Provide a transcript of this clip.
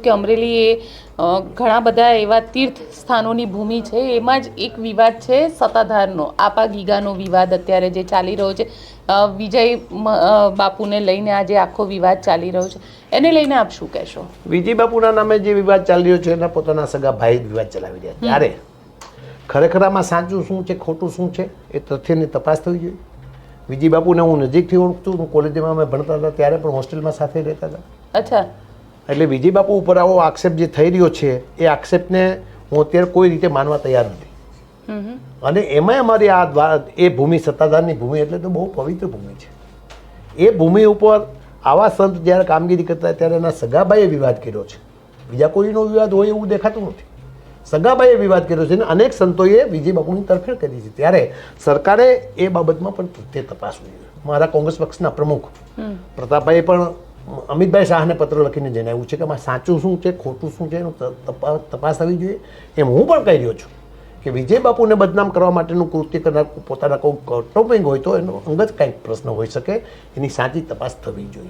કે અમરેલી એ ઘણા બધા એવા તીર્થ સ્થાનોની ભૂમિ છે, એમાં જ એક વિવાદ છે સત્તાધારનો, આપા ગીગાનો વિવાદ અત્યારે જે ચાલી રહ્યો છે, વિજય બાપુને લઈને આજે આખો વિવાદ ચાલી રહ્યો છે, એને લઈને આપ શું કહેશો? વિજય બાપુના નામે જે વિવાદ ચાલી રહ્યો છે એના પોતાના સગા ભાઈ વિવાદ ચલાવી રહ્યા ત્યારે ખરેખર આમાં સાચું શું છે ખોટું શું છે એ તથ્યની તપાસ થવી જોઈએ. વિજય બાપુને હું નજીકથી ઓળખતું, હું કોલેજમાં અમે ભણતા હતા ત્યારે પણ હોસ્ટેલમાં સાથે રહેતા હતા. અચ્છા. એટલે વિજય બાપુ ઉપર આવો આક્ષેપ જે થઈ રહ્યો છે એ આક્ષેપને હું અત્યારે કોઈ રીતે માનવા તૈયાર નથી. અને એમાંય અમારી એ ભૂમિ સત્તાધારની ભૂમિ એટલે તો બહુ પવિત્ર ભૂમિ છે. એ ભૂમિ ઉપર આવા સંત જ્યારે કામગીરી કરતા ત્યારે એના સગાભાઈએ વિવાદ કર્યો છે. બીજા કોઈનો વિવાદ હોય એવું દેખાતું નથી. સગાભાઈએ વિવાદ કર્યો છે અને અનેક સંતોએ વિજય બાપુની તરફેણ કરી છે. ત્યારે સરકારે એ બાબતમાં પણ તે તપાસવું જોઈએ. મારા કોંગ્રેસ પક્ષના પ્રમુખ પ્રતાપભાઈએ પણ અમિતભાઈ શાહને પત્ર લખીને જણાવ્યું છે કે આમાં સાચું શું છે ખોટું શું છે એનું તપાસ થવી જોઈએ. એમ હું પણ કહી રહ્યો છું કે વિજય બાપુને બદનામ કરવા માટેનું કૃત્ય કરનાર પોતાના કોઈ કૌટુંબિક હોય તો એનો અંગત કંઈક પ્રશ્ન હોઈ શકે, એની સાચી તપાસ થવી જોઈએ.